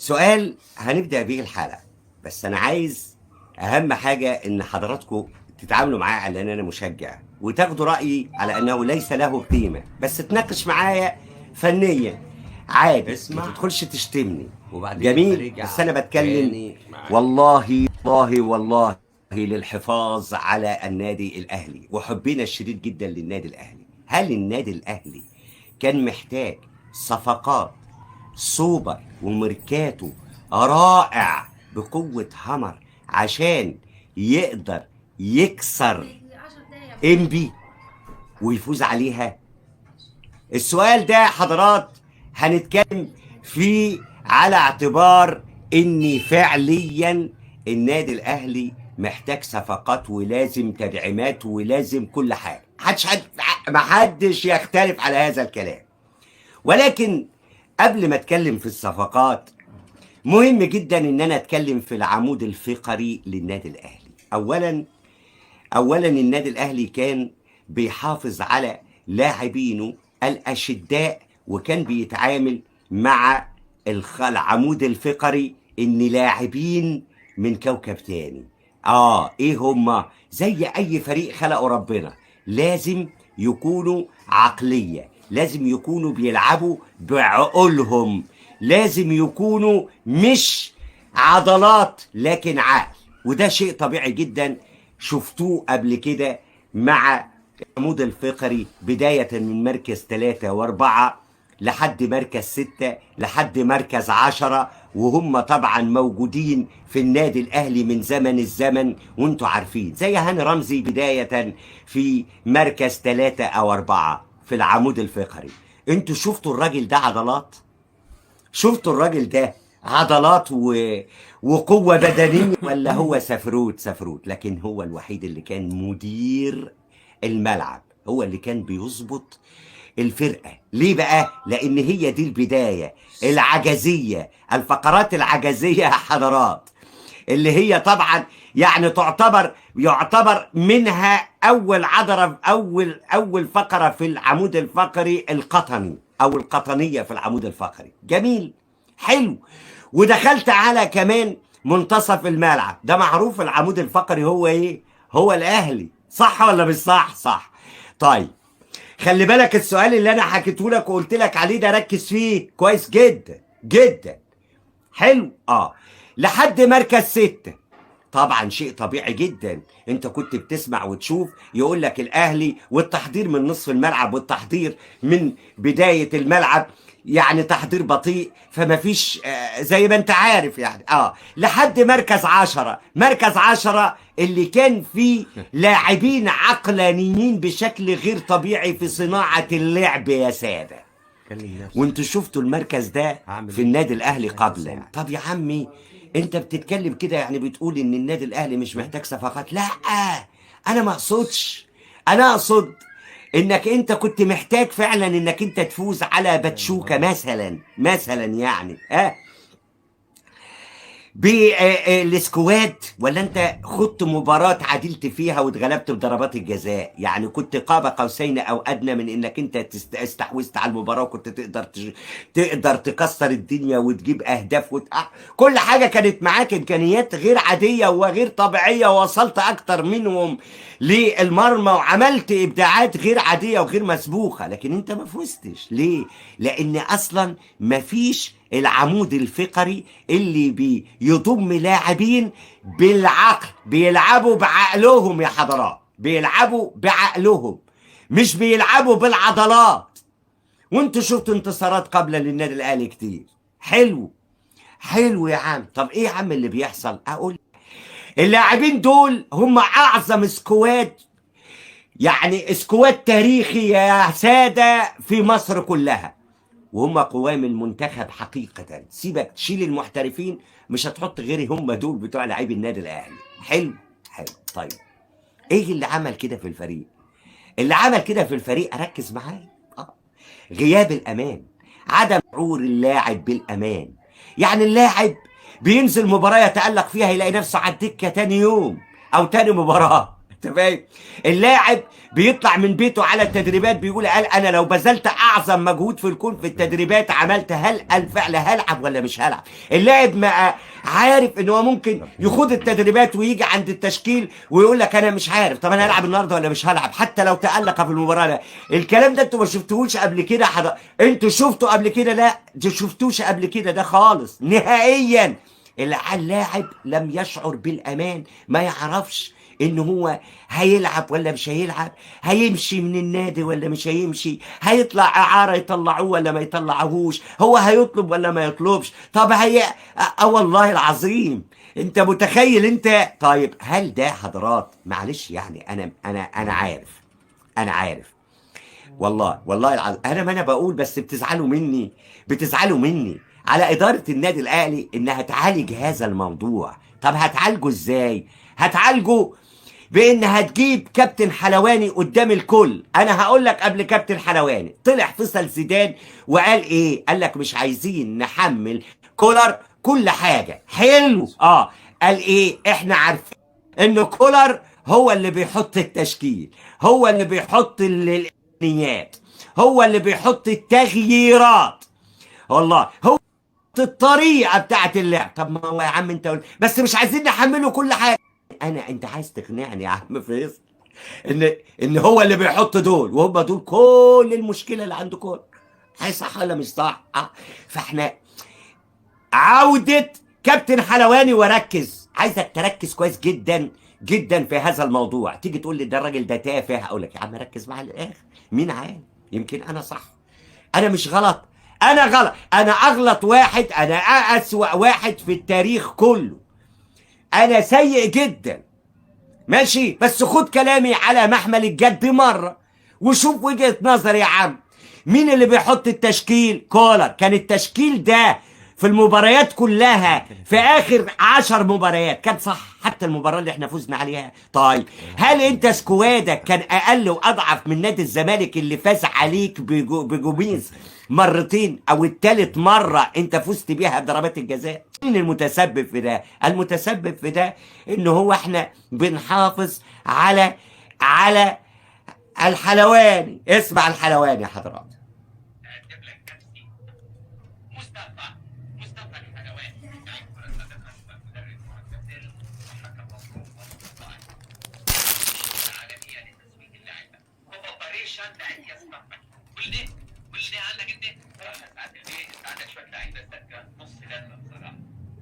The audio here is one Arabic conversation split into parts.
سؤال هنبدأ بيه الحلقة، بس أنا عايز أهم حاجة إن حضراتكم تتعاملوا معاه على إن أنا مشجع وتاخدوا رأيي على أنه ليس له قيمة، بس تناقش معايا فنيا عادي، ما تدخلش تشتمني جميل، بس أنا بتكلم والله والله والله للحفاظ على النادي الأهلي وحبنا الشديد جدا للنادي الأهلي. هل النادي الأهلي كان محتاج صفقات سوبر وميركاتو رائع بقوة هامر عشان يقدر يكسر انبي ويفوز عليها؟ السؤال ده حضرات هنتكلم فيه على اعتبار ان فعليا النادي الاهلي محتاج صفقات ولازم تدعيمات ولازم كل حاجة، محدش يختلف على هذا الكلام. ولكن قبل ما اتكلم في الصفقات مهم جدا ان انا اتكلم في العمود الفقري للنادي الاهلي. اولا النادي الاهلي كان بيحافظ على لاعبينه الاشداء، وكان بيتعامل مع العمود الفقري ان لاعبين من كوكب تاني. ايه هما؟ زي اي فريق خلقه ربنا، لازم يكونوا عقلية، لازم يكونوا بيلعبوا بعقولهم، لازم يكونوا مش عضلات لكن عقل، وده شيء طبيعي جدا شفتوه قبل كده مع العمود الفقري بداية من مركز 3 و4 لحد مركز 6 لحد مركز 10، وهم طبعا موجودين في النادي الأهلي من زمن الزمن، وانتوا عارفين زي هاني رمزي بداية في مركز 3 أو 4 في العمود الفقري. انتوا شفتوا الراجل ده عضلات؟ شفتوا الراجل ده عضلات وقوة بدنية ولا هو سفروت؟ لكن هو الوحيد اللي كان مدير الملعب، هو اللي كان بيظبط الفرقة. ليه بقى؟ لأن هي دي البداية العجزية، الفقرات العجزية يا حضرات، اللي هي طبعا يعني يعتبر منها أول عضلة، أول فقرة في العمود الفقري القطني أو القطنية في العمود الفقري. جميل، حلو. ودخلت على كمان منتصف الملعب، ده معروف العمود الفقري هو ايه؟ هو الأهلي، صح ولا مش صح؟ صح. طيب خلي بالك السؤال اللي انا حكيته لك وقلت لك عليه ده ركز فيه كويس جدا جدا. حلو. لحد مركز 6 طبعا شيء طبيعي جدا، انت كنت بتسمع وتشوف يقول لك الاهلي والتحضير من نصف الملعب والتحضير من بداية الملعب، يعني تحضير بطيء، فما فيش زي ما انت عارف يعني. لحد مركز 10 اللي كان فيه لاعبين عقلانيين بشكل غير طبيعي في صناعة اللعب يا سادة. وانتوا شفتوا المركز ده في النادي الاهلي قبل. طب يا عمي انت بتتكلم كده يعني بتقول ان النادي الاهلي مش محتاج صفقات. لا، انا ما اقصدش، انا اقصد انك انت كنت محتاج فعلا انك انت تفوز على باتشوكا مثلا يعني بالسكواد، ولا انت خدت مباراة عدلت فيها واتغلبت بضربات الجزاء؟ يعني كنت قاب قوسين او ادنى من انك انت استحوذت على المباراة وكنت تقدر تكسر الدنيا وتجيب اهداف كل حاجة كانت معاك امكانيات غير عادية وغير طبيعية، ووصلت اكتر منهم للمرمى وعملت ابداعات غير عادية وغير مسبوقة، لكن انت ما فزتش. ليه؟ لان اصلا ما فيش العمود الفقري اللي بيضم لاعبين بالعقل، بيلعبوا بعقلهم يا حضرات، بيلعبوا بعقلهم مش بيلعبوا بالعضلات. وانتوا شفتوا انتصارات قبل للنادي الاهلي كتير. حلو يا عم. طب ايه يا عم اللي بيحصل؟ اقول اللاعبين دول هم اعظم سكواد، يعني سكواد تاريخي يا سادة في مصر كلها، وهم قوام المنتخب حقيقة. سيبك تشيل المحترفين، مش هتحط غير هم دول بتوع لاعبي النادي الاهلي. حلو. طيب ايه اللي عمل كده في الفريق؟ اللي عمل كده في الفريق اركز معايا، غياب الامان، عدم شعور اللاعب بالامان. يعني اللاعب بينزل مباراة يتألق فيها يلاقي نفسه على الدكة تاني يوم او تاني مباراة انت فاهم؟ اللاعب بيطلع من بيته على التدريبات بيقول قال انا لو بذلت اعظم مجهود في الكون في التدريبات عملت هل الفعل هلعب ولا مش هلعب. اللاعب ما عارف ان هو ممكن يخوض التدريبات ويجي عند التشكيل ويقول لك انا مش عارف طب انا هلعب النهارده ولا مش هلعب، حتى لو تألق في المباراه. ده الكلام ده انتوا ما شفتوهوش قبل كده انتوا شفتوا قبل كده؟ لا انتوا شفتوش قبل كده ده خالص نهائيا. اللاعب لم يشعر بالامان، ما يعرفش ان هو هيلعب ولا مش هيلعب، هيمشي من النادي ولا مش هيمشي، هيطلع اعاره يطلعوه ولا ما يطلعوهوش، هو هيطلب ولا ما يطلبش. طب هي والله العظيم انت متخيل انت؟ طيب هل ده حضرات معلش يعني انا عارف، انا عارف والله العظيم انا ما انا بقول بس بتزعلوا مني، بتزعلوا مني على إدارة النادي الأهلي إنها تعالج هذا الموضوع. طب هتعالجه إزاي؟ هتعالجه بإن هتجيب كابتن حلواني قدام الكل. أنا هقول لك قبل كابتن حلواني طلع فيصل زيدان وقال إيه؟ قال لك مش عايزين نحمل كولر كل حاجة. حلو قال إيه؟ إحنا عارفين إن كولر هو اللي بيحط التشكيل، هو اللي بيحط الإمكانيات، هو اللي بيحط التغييرات، والله هو الطريقه بتاعت اللعب. طب ما هو يا عم انت قلت بس مش عايزين نحمله كل حاجه. انت عايز تقنعني يا عم فيصل ان هو اللي بيحط دول وهم دول كل المشكله اللي عند كل. هي صح ولا مش صح؟ فاحنا عوده كابتن حلواني، وركز، عايزك تركز كويس جدا جدا في هذا الموضوع. تيجي تقول لي ده الراجل ده تافه، اقول لك يا عم ركز معاه للاخر. مين عارف يمكن انا صح، انا مش غلط، انا غلط، انا اغلط واحد، انا اسوأ واحد في التاريخ كله، انا سيء جدا ماشي. بس خد كلامي على محمل الجد مرة وشوف وجهة نظري يا عم. مين اللي بيحط التشكيل؟ كولر. كان التشكيل ده في المباريات كلها في اخر 10 مباريات كان صح، حتى المباراه اللي احنا فزنا عليها. طيب هل انت سكوادك كان اقل واضعف من نادي الزمالك اللي فاز عليك بجوميز مرتين او التالت مره انت فزت بيها بضربات الجزاء؟ مين المتسبب في ده؟ المتسبب في ده ان هو احنا بنحافظ على الحلواني. اسمع الحلواني يا حضرات.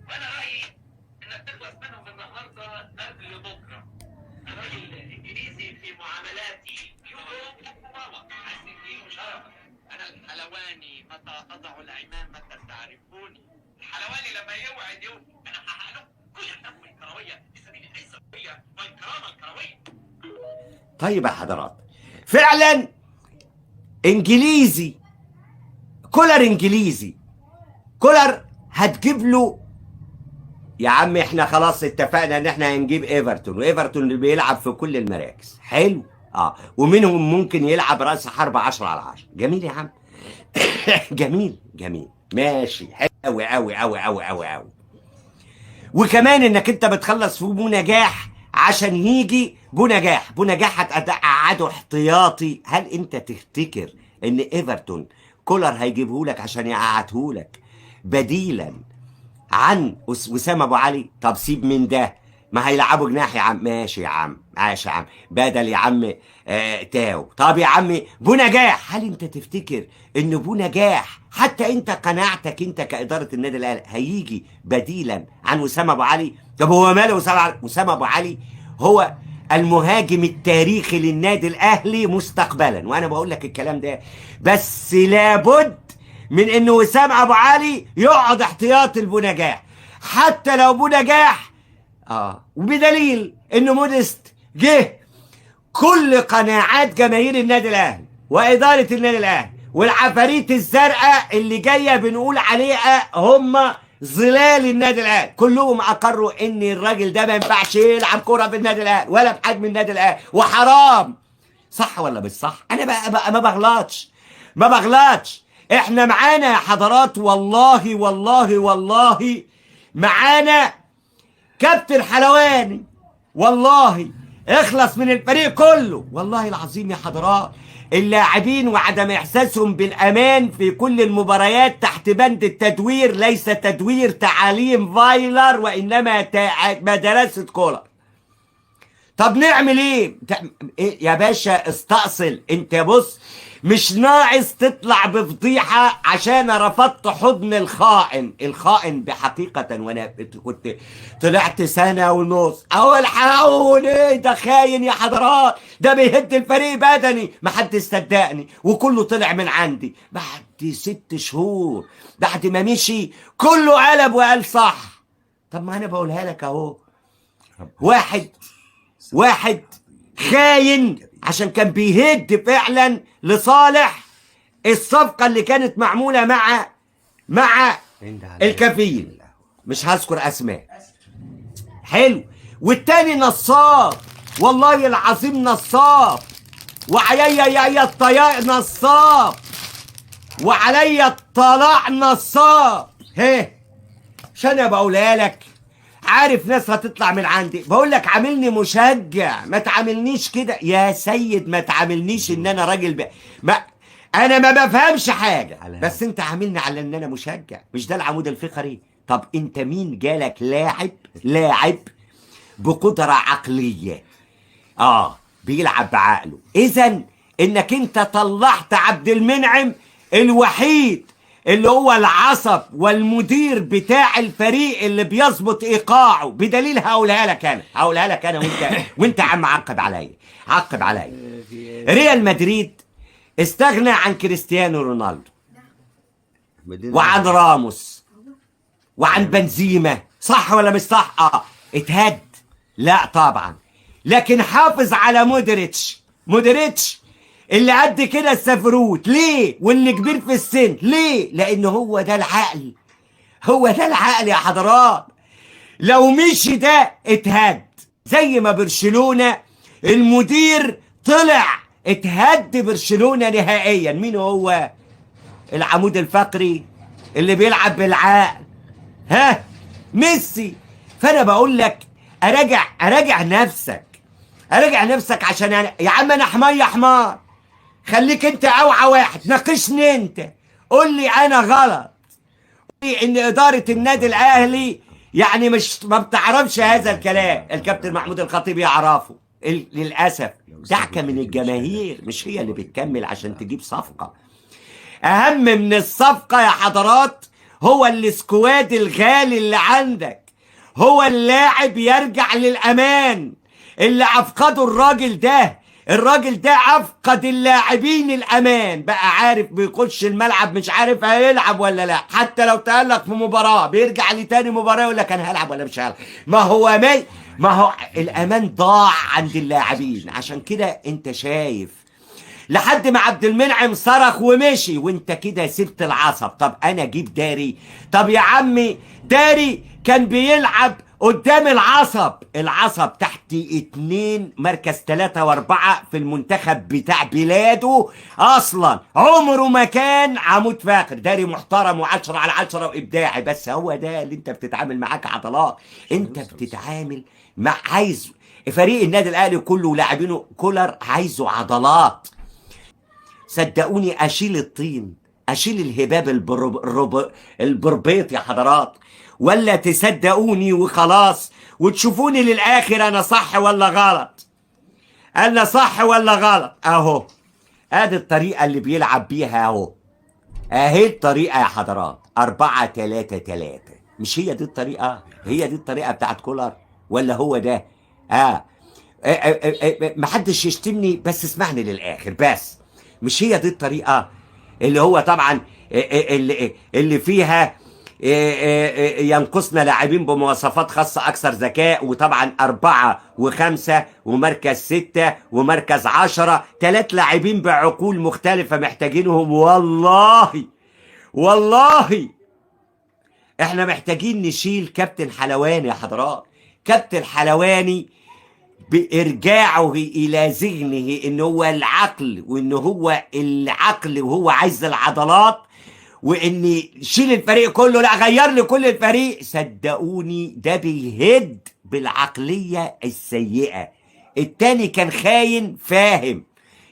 وانا رايي انك تخلص منهم النهارده قبل بكره. انا راجل انجليزي في معاملاتي، حسيتي وشرفك. انا الحلواني متى اضع العمامه تعرفوني. الحلواني لما يوعد انا هحقق له كل النقوه الكرويه بسبيل العزه والكرامه الكرويه. طيب يا حضرات، فعلا انجليزي، كولر انجليزي، كولر هتجيب له يا عم. احنا خلاص اتفقنا ان احنا هنجيب ايفرتون، وايفرتون اللي بيلعب في كل المراكز. حلو ومنهم ممكن يلعب راس حرب 10/10. جميل يا عم جميل جميل ماشي، حلو قوي قوي قوي قوي قوي قوي. وكمان انك انت بتخلص في بو نجاح عشان يجي بو نجاح. بو نجاح هتقعده احتياطي. هل انت تفتكر ان ايفرتون كولر هيجيبه لك عشان يقعده لك بديلا عن وسام ابو علي؟ طب سيب من ده، ما هيلعبوا جناح يا عم. ماشي يا عم، ماشي يا عم، بدل يا عم تاو. طب يا عم بو نجاح، هل انت تفتكر ان بو نجاح حتى انت قناعتك انت كاداره النادي الاهلي هيجي بديلا عن وسام ابو علي؟ طب هو ماله وسام ابو علي؟ هو المهاجم التاريخي للنادي الاهلي مستقبلا، وانا بقول لك الكلام ده. بس لابد من ان وسام ابو علي يقعد احتياط لبو نجاح، حتى لو بو نجاح وبدليل ان موديست جه. كل قناعات جماهير النادي الاهلي واداره النادي الاهلي والعفاريت الزرقاء اللي جايه بنقول عليها هم ظلال النادي الاهلي كلهم اقروا ان الراجل ده ما ينفعش يلعب كوره في النادي الاهلي ولا بحجم النادي الاهلي، وحرام. صح ولا مش صح؟ انا بقى ما بغلطش. احنا معانا يا حضرات، والله والله والله معانا كابتن حلواني، والله اخلص من الفريق كله. والله العظيم يا حضرات اللاعبين وعدم احساسهم بالامان في كل المباريات تحت بند التدوير، ليس تدوير تعاليم فايلر وانما مدرسة كولر. طب نعمل ايه؟ إيه يا باشا؟ استأصل انت. بص، مش ناقص تطلع بفضيحة عشان رفضت حضن الخائن. الخائن بحقيقة وانا كنت طلعت سنة ونص اقول حاول ايه ده خاين يا حضرات، ده بيهد الفريق بدني، محدش صدقني وكله طلع من عندي. بعد 6 شهور بعد ما مشي كله قلب وقال صح. طب ما انا بقولها لك اهو. واحد خاين عشان كان بيهد فعلا لصالح الصفقة اللي كانت معمولة مع الكفيل، مش هذكر اسماء. حلو. والتاني نصاب، والله العظيم نصاب، وعليا الطلاق نصاب، وعليا الطلاق نصاب. عشان انا بقولها لك عارف ناس هتطلع من عندي. بقول لك عاملني مشجع، ما تعاملنيش كده يا سيد، ما تعاملنيش ان انا راجل انا ما بفهمش حاجه، بس انت عاملني على ان انا مشجع. مش ده العمود الفقري؟ طب انت مين جالك لاعب بقدره عقليه بيلعب بعقله؟ اذا انك انت طلعت عبد المنعم الوحيد اللي هو العصب والمدير بتاع الفريق اللي بيظبط ايقاعه. بدليل هقولها لك انا وانت عم عقب عليا. ريال مدريد استغنى عن كريستيانو رونالدو وعن راموس وعن بنزيما، صح ولا مش صح؟ اتهد؟ لا طبعا. لكن حافظ على مودريتش اللي قد كده السفروت. ليه؟ واللي كبير في السن. ليه؟ لان هو ده العقل يا حضرات. لو مشي ده اتهد، زي ما برشلونة المدير طلع اتهد برشلونة نهائيا. مين هو؟ العمود الفقري اللي بيلعب بالعقل، ميسي. فانا بقول لك اراجع نفسك عشان يا عم انا حمار. خليك انت اوعى واحد، ناقشني انت، قول لي انا غلط، قول لي ان اداره النادي الاهلي يعني ما بتعرفش هذا الكلام. الكابتن محمود الخطيب يعرفه للاسف. دعكه من الجماهير، مش هي اللي بتكمل عشان تجيب صفقه. اهم من الصفقه يا حضرات هو السكواد الغالي اللي عندك، هو اللاعب يرجع للامان اللي افقده الراجل ده افقد اللاعبين الامان. بقى عارف بيخش الملعب مش عارف هيلعب ولا لا، حتى لو تألق في مباراة بيرجع لتاني مباراة يقول لك انا هلعب ولا مش هلعب. ما هو الامان ضاع عند اللاعبين. عشان كده انت شايف لحد ما عبد المنعم صرخ ومشي وانت كده سبت العصب. طب انا اجيب داري؟ طب يا عمي داري كان بيلعب قدام العصب تحت 2 مركز 3 و4 في المنتخب بتاع بلاده. اصلا عمره ما كان عمود فاخر، داري محترم و10 على 10 وابداعي. بس هو ده اللي انت بتتعامل معاك عضلات. انت بتتعامل مع عايز فريق النادي الاهلي كله ولاعبينه كولر عايزه عضلات. صدقوني اشيل الطين، اشيل الهباب البربيط يا حضرات، ولا تصدقوني وخلاص وتشوفوني للاخر انا صح ولا غلط. اهو ادي الطريقه اللي بيلعب بيها اهو. اهي الطريقه يا حضرات 4-3-3. مش هي دي الطريقه؟ هي دي الطريقه بتاعت كولر ولا هو ده؟ محدش يشتمني بس اسمعني للاخر. بس مش هي دي الطريقه اللي هو طبعا اللي فيها ينقصنا لاعبين بمواصفات خاصة أكثر ذكاء، وطبعا 4 و5 ومركز 6 ومركز 10، 3 لاعبين بعقول مختلفة محتاجينهم. والله احنا محتاجين نشيل كابتن حلواني يا حضرات. كابتن حلواني بإرجاعه إلى ذهنه إن هو العقل، وإن هو العقل وهو عايز العضلات، وإن شيل الفريق كله، لا غير لي كل الفريق. صدقوني ده بيهد بالعقلية السيئة التاني كان خاين فاهم،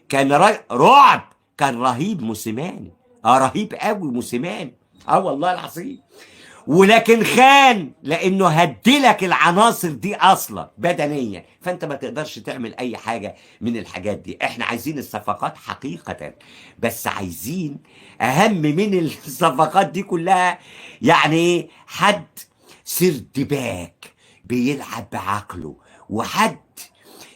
كان رعب، كان رهيب موسيماني، رهيب قوي موسيماني، والله العظيم. ولكن خان لانه هدلك العناصر دي اصلا بدنيا، فانت ما تقدرش تعمل اي حاجه من الحاجات دي. احنا عايزين الصفقات حقيقه، بس عايزين اهم من الصفقات دي كلها يعني حد سيرد باك بيلعب بعقله، وحد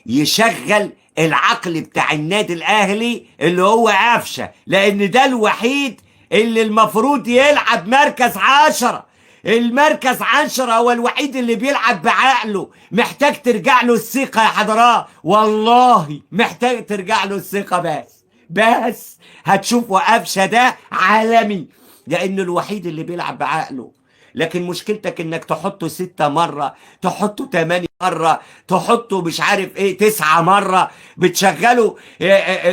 يشغل العقل بتاع النادي الاهلي اللي هو قفشه، لان ده الوحيد اللي المفروض يلعب مركز 10. المركز 10 هو الوحيد اللي بيلعب بعقله. محتاج ترجع له الثقة يا حضرات، والله محتاج ترجع له الثقة، بس هتشوفوا قفشه ده عالمي، لانه الوحيد اللي بيلعب بعقله. لكن مشكلتك انك تحطه 6 مرة، تحطه 8 مرة، تحطه مش عارف ايه 9 مرة، بتشغله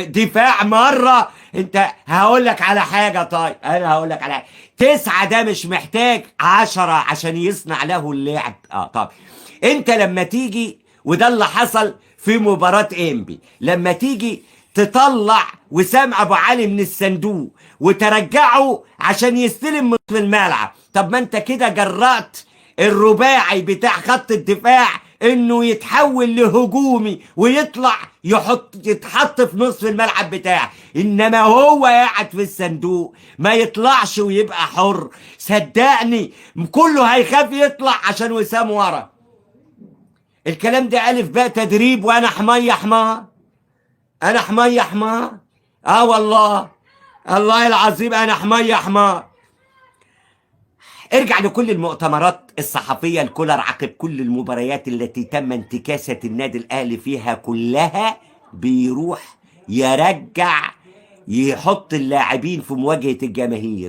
دفاع مرة. انت هقول لك على حاجة، طيب انا هقول لك على حاجة، 9 ده مش محتاج 10 عشان يصنع له اللعب. طب انت لما تيجي، وده اللي حصل في مباراة انبي، لما تيجي تطلع وسام ابو علي من الصندوق وترجعه عشان يستلم من الملعب، طب ما انت كده جرأت الرباعي بتاع خط الدفاع انه يتحول لهجومي ويطلع يتحط في نصف الملعب بتاعه، انما هو قاعد في الصندوق ما يطلعش ويبقى حر. صدقني كله هيخاف يطلع عشان وسام ورا. الكلام ده الف باء تدريب، وانا حمية حمار، انا حمية حمار، والله الله العظيم انا حمية حمار. ارجع لكل المؤتمرات الصحفية الكولر عقب كل المباريات التي تم انتكاسة النادي الاهلي فيها كلها، بيروح يرجع يحط اللاعبين في مواجهة الجماهير.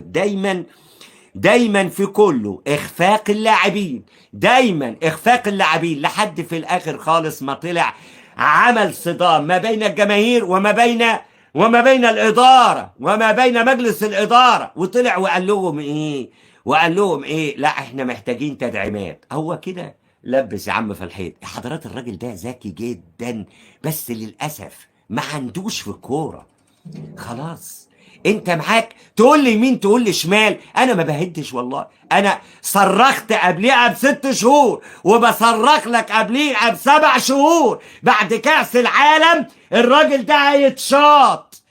دايما في كله اخفاق اللاعبين، دايما اخفاق اللاعبين، لحد في الاخر خالص ما طلع عمل صدام ما بين الجماهير وما بين الاداره وما بين مجلس الاداره، وطلع وقال لهم ايه، لا احنا محتاجين تدعيمات. هو كده لبس يا عم في الحيط. يا حضرات الراجل ده ذكي جدا، بس للاسف ما عندوش في الكوره. خلاص انت معاك تقول لي يمين تقول لي شمال، انا ما بهدش والله. انا صرخت قبليها ب6 شهور، وبصرخ لك قبليها ب7 شهور. بعد كأس العالم الراجل ده هيتشاط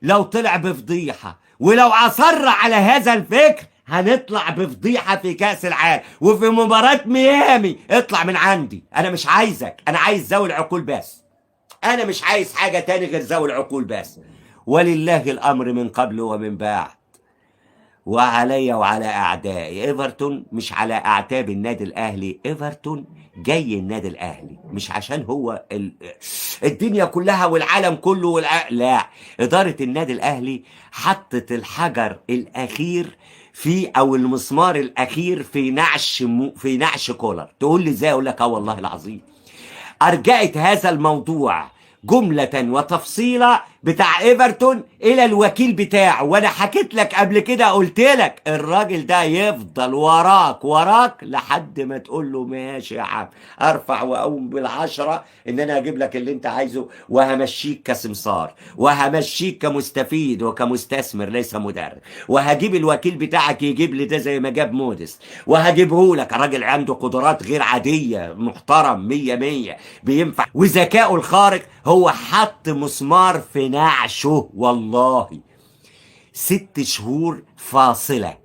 لو طلع بفضيحة، ولو اصر على هذا الفكر هنطلع بفضيحة في كأس العالم وفي مباراة ميامي. اطلع من عندي، انا مش عايزك، انا عايز ذوي العقول بس، انا مش عايز حاجة تاني غير ذوي العقول بس. ولله الامر من قبل ومن بعد، وعلي وعلى اعدائي. ايفرتون مش على اعتاب النادي الاهلي، ايفرتون جاي النادي الاهلي مش عشان هو الدنيا كلها والعالم كله لا، اداره النادي الاهلي حطت الحجر الاخير او المسمار الاخير في نعش كولر. تقول لي ازاي؟ اقول لك والله العظيم ارجعت هذا الموضوع جملة وتفصيلة بتاع ايفرتون الى الوكيل بتاعه، وانا حكيت لك قبل كده، قلت لك الراجل ده يفضل وراك لحد ما تقول له ماشي يا عم، ارفع واقوم بال10 ان انا هجيب لك اللي انت عايزه، وهمشيك كسمسار، وهمشيك كمستفيد وكمستثمر ليس مدرب، وهجيب الوكيل بتاعك يجيب لي ده زي ما جاب موديس، وهجيبه لك. الراجل عنده قدرات غير عادية، محترم 100 بينفع، وذكائه الخارق. هو حط مسمار في نعشه والله. 6 شهور فاصلة،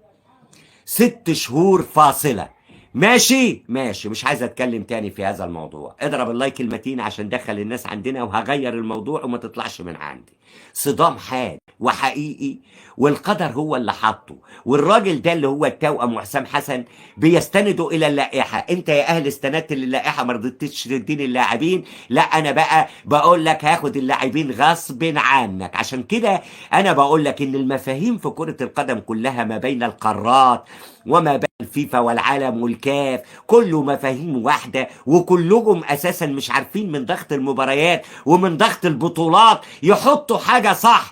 6 شهور فاصلة. ماشي مش عايز اتكلم تاني في هذا الموضوع. اضرب اللايك المتين عشان دخل الناس عندنا، وهغير الموضوع وما تطلعش من عندي. صدام حاد وحقيقي، والقدر هو اللي حطه. والراجل ده اللي هو التوأم وحسام حسن بيستندوا الى اللائحه. انت يا اهل استندت للائحه، ما رضيتش تديني اللاعبين، لا انا بقى بقول لك هاخد اللاعبين غصب عنك. عشان كده انا بقول لك ان المفاهيم في كره القدم كلها ما بين القارات وما بين الفيفا والعالم والكاف كله مفاهيم واحده، وكلهم اساسا مش عارفين من ضغط المباريات ومن ضغط البطولات يحطوا حاجه صح.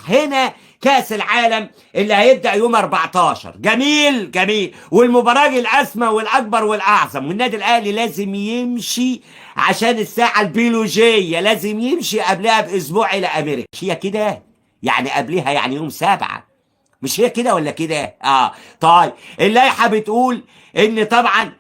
هنا كاس العالم اللي هيبدا يوم 14. جميل جميل، والمباراه الاسمى والاكبر والاعظم، والنادي الاهلي لازم يمشي عشان الساعه البيولوجيه، لازم يمشي قبلها باسبوع الى امريكا. هي كده يعني قبلها يعني يوم 7، مش هي كده ولا كده؟ طيب اللائحه بتقول ان طبعا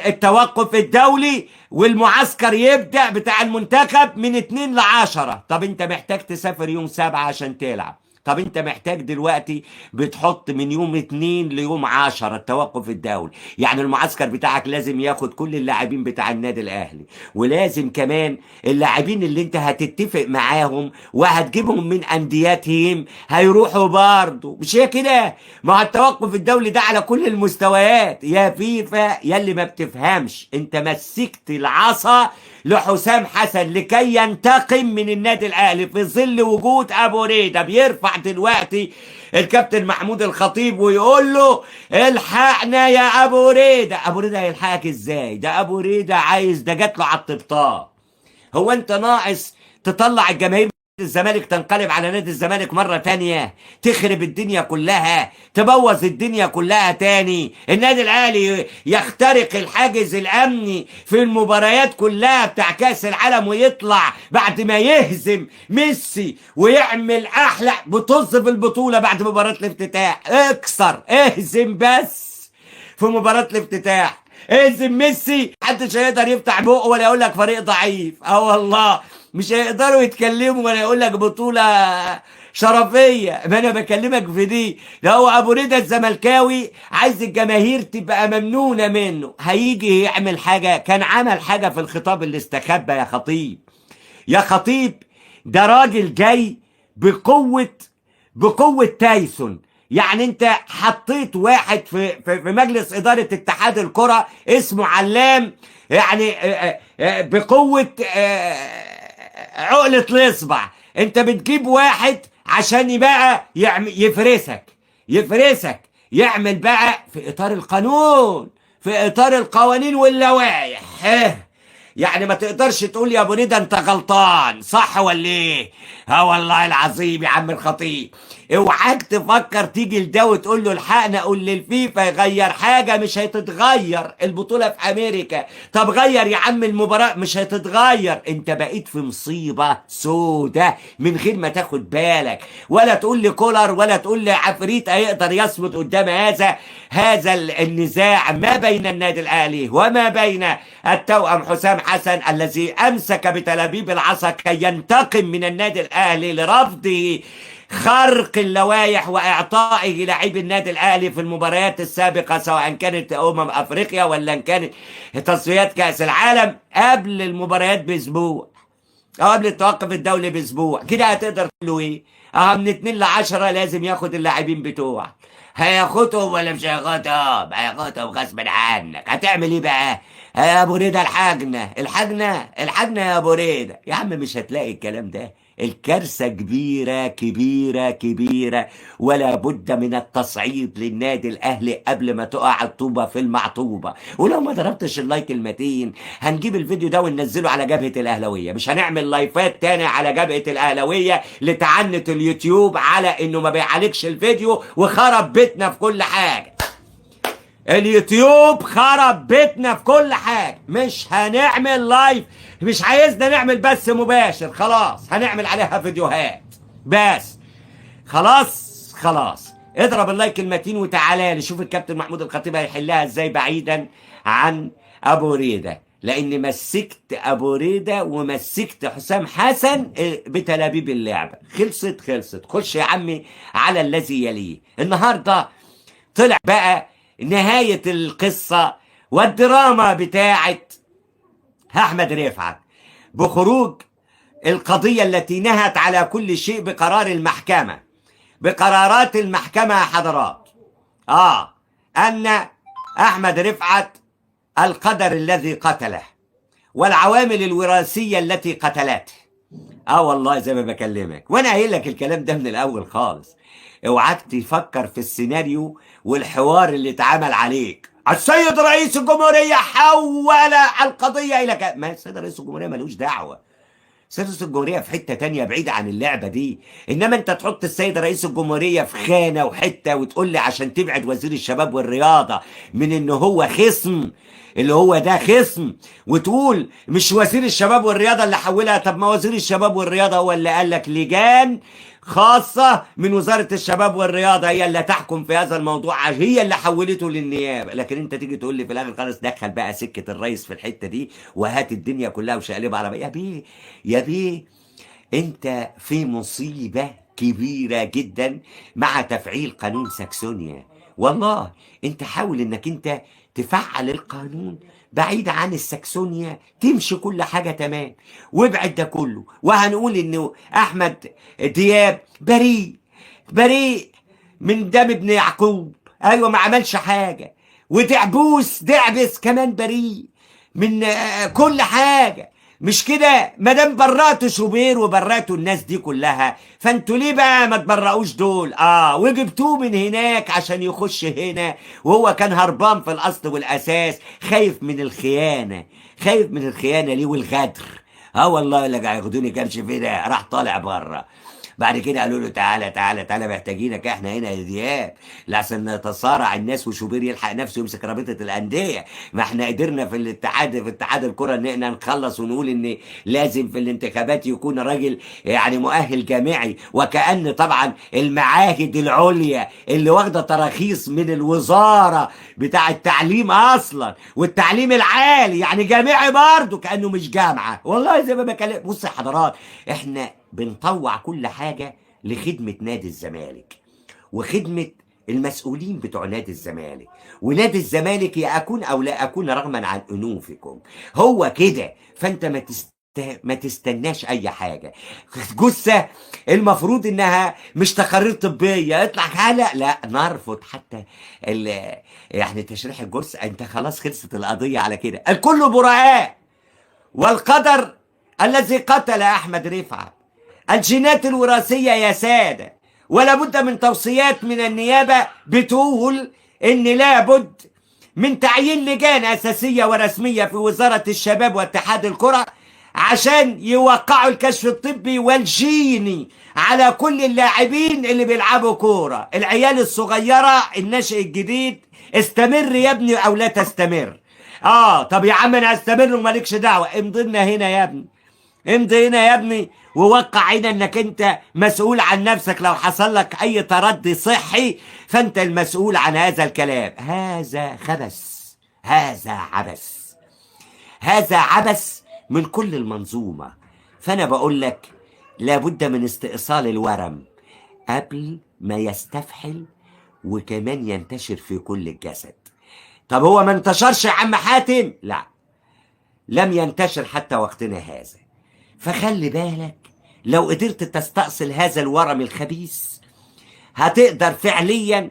التوقف الدولي والمعسكر يبدأ بتاع المنتخب من 2 ل10. طب انت محتاج تسافر يوم 7 عشان تلعب. طب انت محتاج دلوقتي بتحط من يوم 2 ليوم 10 التوقف الدولي. يعني المعسكر بتاعك لازم ياخد كل اللاعبين بتاع النادي الاهلي، ولازم كمان اللاعبين اللي انت هتتفق معاهم وهتجيبهم من اندياتهم هيروحوا برضه. مش هي كده؟ ما هو التوقف الدولي ده على كل المستويات. يا فيفا يا اللي ما بتفهمش، انت مسكت العصا لحسام حسن لكي ينتقم من النادي الاهلي في ظل وجود ابو ريده. بيرفع دلوقتي الكابتن محمود الخطيب ويقول له الحقنا يا ابو ريده. ابو ريده هيلحقك ازاي؟ ده ابو ريده عايز، ده جات له على الطبطاب. هو انت ناقص تطلع الجماهير الزمالك تنقلب على نادي الزمالك مرة تانية، تخرب الدنيا كلها، تبوظ الدنيا كلها تاني. النادي الاهلي يخترق الحاجز الامني في المباريات كلها بتاع كاس العالم ويطلع بعد ما يهزم ميسي ويعمل احلى بطز في البطولة بعد مباراة الافتتاح. اكسر اهزم بس في مباراة الافتتاح، اهزم ميسي، محدش هيقدر يفتح بقه ولا يقول لك فريق ضعيف. والله مش هيقدروا يتكلموا ولا يقول لك بطولة شرفية. ما انا بكلمك في دي. ده هو ابو رضا الزملكاوي عايز الجماهير تبقى ممنونة منه، هيجي يعمل حاجة. كان عمل حاجة في الخطاب اللي استخبى يا خطيب. يا خطيب ده راجل جاي بقوة تايسون. يعني انت حطيت واحد في مجلس إدارة اتحاد الكرة اسمه علام، يعني بقوة عقلة الإصبع. انت بتجيب واحد عشان يبقى يفرسك، يعمل بقى في إطار القانون، في إطار القوانين واللوائح. يعني ما تقدرش تقول يا ابو ندى انت غلطان، صح ولا ايه؟ والله العظيم يا عم الخطيب، اوعاك تفكر تيجي لده وتقول له الحقنا، قول للفيفا يغير حاجه، مش هتتغير. البطوله في امريكا، طب غير يا عم المباراه، مش هتتغير. انت بقيت في مصيبه سودة من غير ما تاخد بالك، ولا تقول لي كولر ولا تقول لي عفريت هيقدر يصمد قدام هذا النزاع ما بين النادي الاهلي وما بين التوأم حسام حسن الذي امسك بتلابيب العصا كي ينتقم من النادي الاهلي لرفضه خرق اللوائح واعطائه لاعبي النادي الاهلي في المباريات السابقه، سواء كانت افريقيا ولا ان كانت تصفيات كاس العالم، قبل المباريات باسبوع او قبل التوقف الدولي باسبوع. كده هتقدر تقول له ايه؟ من 2 ل10 لازم ياخد اللاعبين بتوعه. هياخدهم ولا مش هياخدهم؟ هياخدهم غصب عنك. هتعمل ايه بقى؟ يا ابو ريده الحجنه يا ابو ريده. يا عم مش هتلاقي الكلام ده. الكارثة كبيرة كبيرة كبيرة، ولا بد من التصعيد للنادي الأهلي قبل ما تقع الطوبة في المعطوبة. ولو ما ضربتش اللايك المتين هنجيب الفيديو ده وننزله على جبهة الأهلوية. مش هنعمل لايفات تاني على جبهة الأهلوية لتعنت اليوتيوب على إنه ما بيعالجش الفيديو وخرب بيتنا في كل حاجة. اليوتيوب خرب بيتنا في كل حاجة. مش هنعمل لايف، مش عايزنا نعمل بث مباشر، خلاص هنعمل عليها فيديوهات بس. خلاص اضرب اللايك المتين وتعالى نشوف الكابتن محمود الخطيب هيحلها ازاي بعيدا عن ابو ريده، لان مسكت ابو ريده ومسكت حسام حسن بتلابيب اللعبه. خلصت. خش يا عمي على الذي يليه. النهارده طلع بقى نهاية القصة والدراما بتاعت أحمد رفعت بخروج القضية التي نهت على كل شيء بقرارات المحكمة يا حضرات. أن أحمد رفعت القدر الذي قتله والعوامل الوراثية التي قتلته. والله زي ما بكلمك وانا قايل لك الكلام ده من الاول خالص. اوعاك تفكر في السيناريو والحوار اللي اتعمل عليك. السيد رئيس الجمهورية حول القضية الى ما السيد رئيس الجمهورية ملوش دعوة. رئيس الجمهورية في حتة تانية بعيدة عن اللعبة دي. إنما أنت تحط السيد رئيس الجمهورية في خانة وحتة وتقول لي عشان تبعد وزير الشباب والرياضة من إن هو خصم، اللي هو ده خصم، وتقول مش وزير الشباب والرياضة اللي حولها. طب ما وزير الشباب والرياضة هو اللي قال لك لجان خاصة من وزارة الشباب والرياضة هي اللي تحكم في هذا الموضوع، هي اللي حولته للنيابة. لكن انت تيجي تقول لي في الاخر خالص دخل بقى سكة الرئيس في الحتة دي وهات الدنيا كلها وشقلبها على يا بيه. يا بيه انت في مصيبة كبيرة جدا مع تفعيل قانون ساكسونيا. والله انت حاول انك انت تفعل القانون بعيد عن الساكسونيا، تمشي كل حاجة تمام. وابعد ده كله وهنقول انه احمد دياب بريء، بريء من دم ابن يعقوب. ايوه ما عملش حاجة. دعبس كمان بريء من كل حاجة. مش كده؟ ما دام برأتوا شوبير وبرأتوا الناس دي كلها، فانتوا ليه بقى ما تبرئوش دول؟ وجبتوه من هناك عشان يخش هنا، وهو كان هربان في الاصل والاساس، خايف من الخيانه. خايف من الخيانه ليه والغدر. والله اللي هياخدوني كانش في ده، راح طالع بره. بعد كده قالوا له تعالى تعالى تعالى محتاجينك احنا هنا يا دياب، لحسن نتصارع الناس وشوبير يلحق نفسه يمسك رابطه الانديه. ما احنا قدرنا في اتحاد الكره ان احنا نخلص ونقول ان لازم في الانتخابات يكون راجل يعني مؤهل جامعي، وكأن طبعا المعاهد العليا اللي واخده تراخيص من الوزاره بتاع التعليم اصلا والتعليم العالي يعني جامعي برضه، كأنه مش جامعه. والله زي ما بكلم. بص يا حضرات، احنا بنطوع كل حاجة لخدمة نادي الزمالك وخدمة المسؤولين بتوع نادي الزمالك. ونادي الزمالك يا أكون أو لا أكون رغما عن أنوفكم هو كده. فأنت ما تستناش أي حاجة. جثة المفروض إنها مش تقارير طبية يطلع هلا، لا نرفض حتى يعني تشريح الجثة. أنت خلاص خلصت القضية على كده. الكل براء، والقدر الذي قتل أحمد رفعت. الجينات الوراثية يا سادة، ولا بد من توصيات من النيابة بتقول إن لابد من تعيين لجان أساسية ورسمية في وزارة الشباب واتحاد الكرة عشان يوقعوا الكشف الطبي والجيني على كل اللاعبين اللي بيلعبوا كورة. العيال الصغيرة الناشئ الجديد، استمر يا ابني أو لا تستمر. طب يا عم أنا هستمر ومالكش دعوة. امضينا هنا يا ابني، امضي هنا يا ابني ووقع هنا انك انت مسؤول عن نفسك. لو حصل لك اي تردي صحي فانت المسؤول عن هذا الكلام. هذا خبث، هذا عبث، هذا عبث من كل المنظومة. فانا بقول لك لابد من استئصال الورم قبل ما يستفحل وكمان ينتشر في كل الجسد. طب هو ما انتشرش يا عم حاتم؟ لا، لم ينتشر حتى وقتنا هذا. فخلي بالك، لو قدرت تستأصل هذا الورم الخبيث هتقدر فعليا